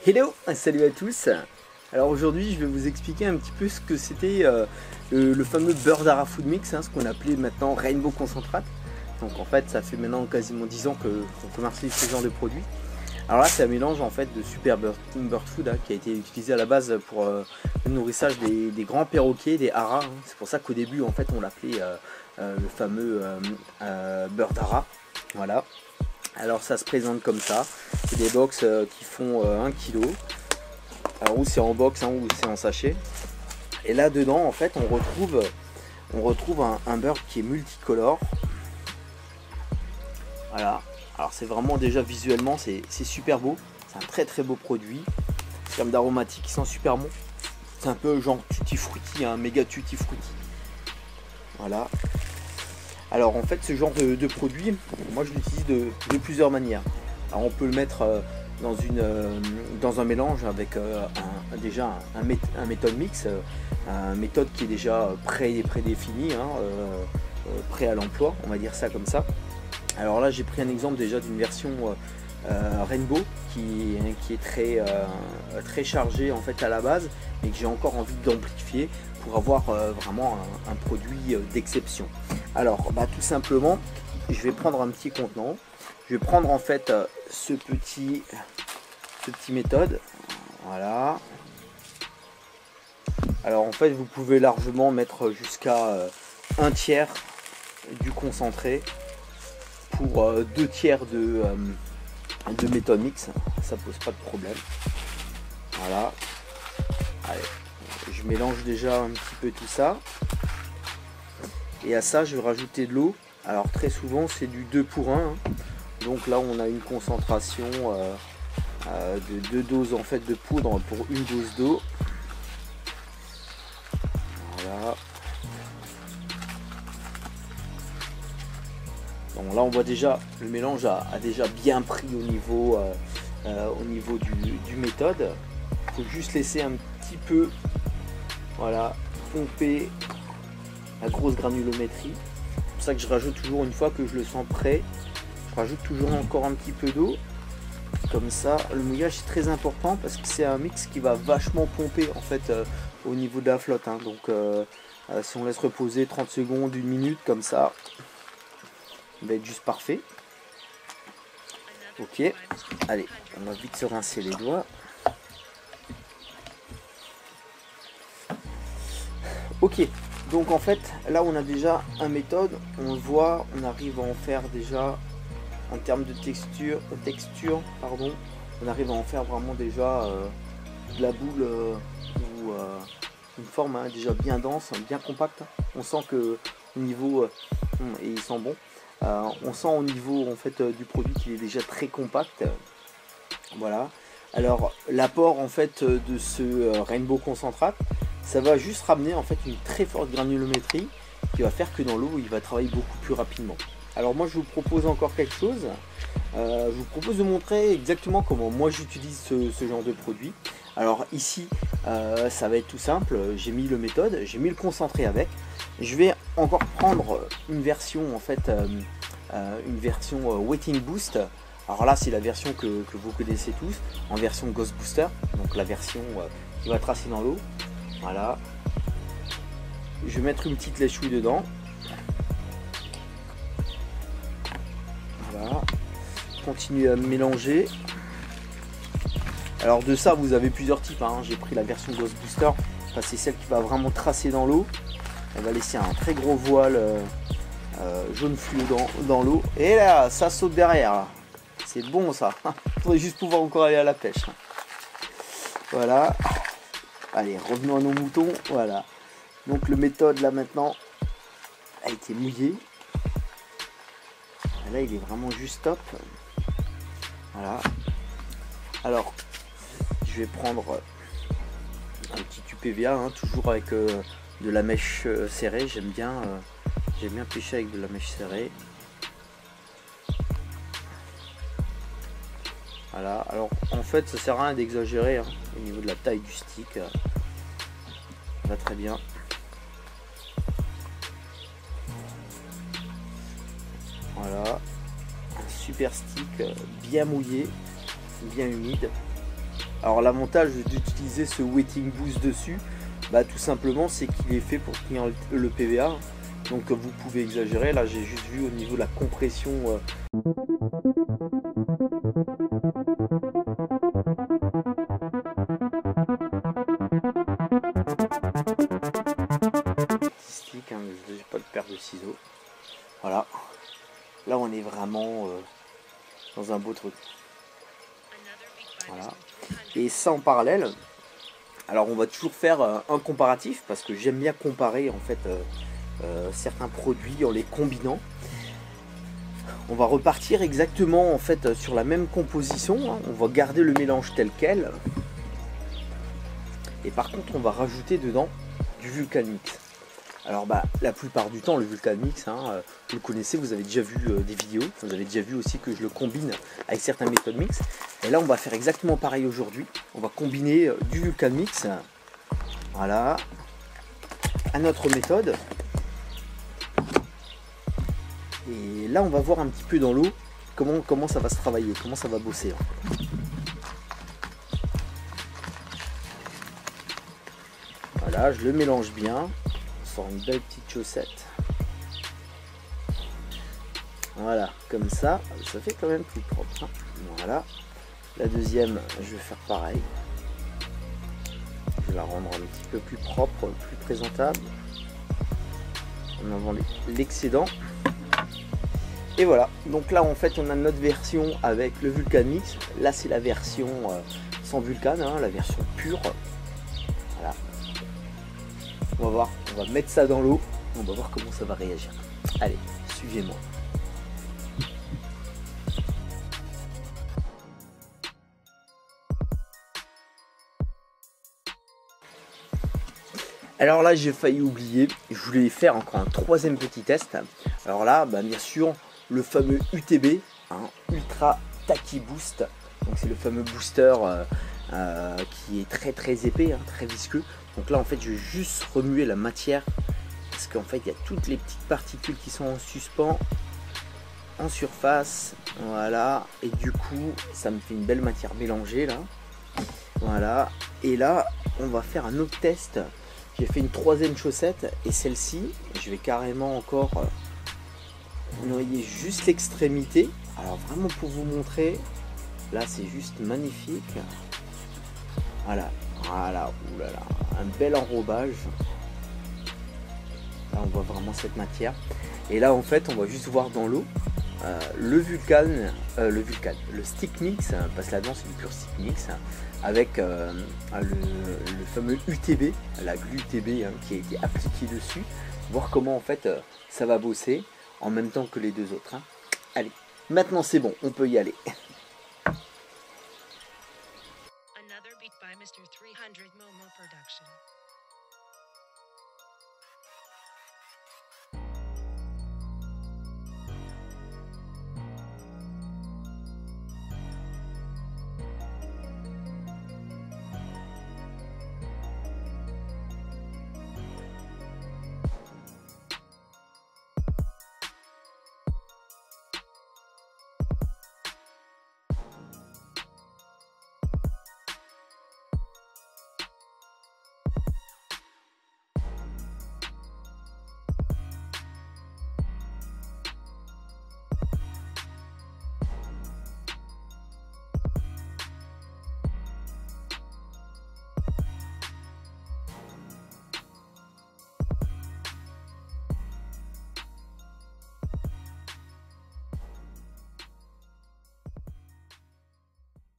Hello, salut à tous. Alors aujourd'hui je vais vous expliquer un petit peu ce que c'était le fameux beurre d'ara food mix, hein, ce qu'on appelait maintenant Rainbow Concentrate. Donc en fait ça fait maintenant quasiment 10 ans qu'on commercialise ce genre de produit. Alors là c'est un mélange en fait de super bird food, hein, qui a été utilisé à la base pour le nourrissage des grands perroquets, des haras, hein. C'est pour ça qu'au début en fait on l'appelait le fameux beurre d'ara. Voilà. Alors ça se présente comme ça, c'est des box qui font 1 kg, alors ou c'est en box, hein, ou c'est en sachet. Et là dedans en fait on retrouve un beurre qui est multicolore. Voilà, alors c'est vraiment déjà visuellement c'est super beau, c'est un très beau produit, en termes d'aromatiques qui sent super bon, c'est un peu genre tutti frutti, un méga tutti frutti. Voilà. Alors en fait ce genre de produit, moi je l'utilise de plusieurs manières. Alors on peut le mettre dans un mélange avec déjà un méthode mix, un méthode qui est déjà prédéfini, hein, prêt à l'emploi, on va dire ça comme ça. Alors là j'ai pris un exemple déjà d'une version Rainbow qui est très chargée en fait à la base, et que j'ai encore envie d'amplifier pour avoir vraiment un produit d'exception. Alors tout simplement je vais prendre un petit contenant, je vais prendre en fait ce petit méthode, voilà. Alors en fait vous pouvez largement mettre jusqu'à 1/3 du concentré pour 2/3 de méthode mix, ça pose pas de problème. Voilà, allez, je mélange déjà un petit peu tout ça, et à ça je vais rajouter de l'eau. Alors très souvent c'est du 2 pour 1, hein. Donc là on a une concentration de 2 doses en fait de poudre pour une dose d'eau. Voilà. Donc là on voit déjà le mélange a déjà bien pris au niveau du méthode. Il faut juste laisser un petit peu, voilà, pomper la grosse granulométrie. C'est pour ça que je rajoute toujours, une fois que je le sens prêt, je rajoute toujours encore un petit peu d'eau. Comme ça, le mouillage est très important parce que c'est un mix qui va vachement pomper en fait au niveau de la flotte, hein. Donc si on laisse reposer 30 secondes, 1 minute comme ça, il va être juste parfait. Ok, allez, on va vite se rincer les doigts. Ok, donc en fait là on a déjà un méthode, on le voit, on arrive à en faire déjà en termes de texture pardon, on arrive à en faire vraiment déjà de la boule ou une forme, hein, déjà bien dense, bien compacte. On sent que au niveau et il sent bon, on sent au niveau en fait du produit qu'il est déjà très compact. Voilà. Alors l'apport en fait de ce Rainbow Concentrate, ça va juste ramener en fait une très forte granulométrie qui va faire que dans l'eau il va travailler beaucoup plus rapidement. Alors moi je vous propose encore quelque chose, je vous propose de montrer exactement comment moi j'utilise ce genre de produit. Alors ici ça va être tout simple, j'ai mis le méthode, j'ai mis le concentré avec. Je vais encore prendre une version en fait, Wetting Boost. Alors là c'est la version que vous connaissez tous, en version Ghost Booster, donc la version qui va tracer dans l'eau. Voilà, je vais mettre une petite lèche-ouille dedans. Voilà, continue à mélanger. Alors de ça vous avez plusieurs types, hein. J'ai pris la version Ghost Booster, c'est celle qui va vraiment tracer dans l'eau. Elle va laisser un très gros voile jaune fluo dans l'eau. Et là ça saute derrière, c'est bon ça. Il faudrait juste pouvoir encore aller à la pêche. Voilà, allez revenons à nos moutons. Voilà, donc le méthode là maintenant a été mouillé. Là il est vraiment juste top. Voilà, alors je vais prendre un petit UPVA, hein, toujours avec de la mèche serrée. J'aime bien pêcher avec de la mèche serrée. Voilà, alors en fait ça sert à rien d'exagérer, hein, au niveau de la taille du stick, ça va très bien. Voilà, super stick, bien mouillé, bien humide. Alors l'avantage d'utiliser ce wetting boost dessus, bah, tout simplement c'est qu'il est fait pour tenir le PVA. Donc vous pouvez exagérer, là j'ai juste vu au niveau de la compression. Stick, hein, j'ai pas de paire de ciseaux. Voilà. Là on est vraiment dans un beau truc. Voilà. Et ça en parallèle, alors on va toujours faire un comparatif parce que j'aime bien comparer en fait certains produits en les combinant. On va repartir exactement en fait sur la même composition, hein. On va garder le mélange tel quel. Et par contre on va rajouter dedans du Vulcanmix. Alors bah la plupart du temps le Vulcanmix, hein, vous le connaissez, vous avez déjà vu des vidéos, vous avez déjà vu aussi que je le combine avec certaines méthodes mix. Et là on va faire exactement pareil aujourd'hui. On va combiner du Vulcanmix, voilà, à notre méthode. Et là on va voir un petit peu dans l'eau comment ça va se travailler, comment ça va bosser. Voilà, je le mélange bien. Une belle petite chaussette, voilà, comme ça fait quand même plus propre, hein. Voilà, la deuxième je vais faire pareil, je vais la rendre un petit peu plus propre, plus présentable en enlevant l'excédent. Et voilà, donc là en fait on a notre version avec le Vulcanmix. Là c'est la version sans Vulcan, hein, la version pure. Voilà, on va voir, on va mettre ça dans l'eau, on va voir comment ça va réagir. Allez, suivez-moi. Alors là j'ai failli oublier, je voulais faire encore un troisième petit test. Alors là, bah, bien sûr, le fameux UTB, hein, Ultra Tacky Boost. Donc c'est le fameux booster qui est très épais, hein, très visqueux. Donc là en fait je vais juste remuer la matière parce qu'en fait il y a toutes les petites particules qui sont en suspens en surface, voilà, et du coup ça me fait une belle matière mélangée là, voilà. Et là on va faire un autre test. J'ai fait une troisième chaussette et celle-ci je vais carrément encore noyer juste l'extrémité. Alors vraiment pour vous montrer, là c'est juste magnifique, voilà, voilà, oulala, un bel enrobage. Là on voit vraiment cette matière. Et là en fait on va juste voir dans l'eau le stick mix, parce que là-dedans c'est du pur stick mix, avec le fameux UTB, la glue UTB, hein, qui a été appliquée dessus. Voir comment en fait ça va bosser en même temps que les deux autres, hein. Allez, maintenant c'est bon, on peut y aller.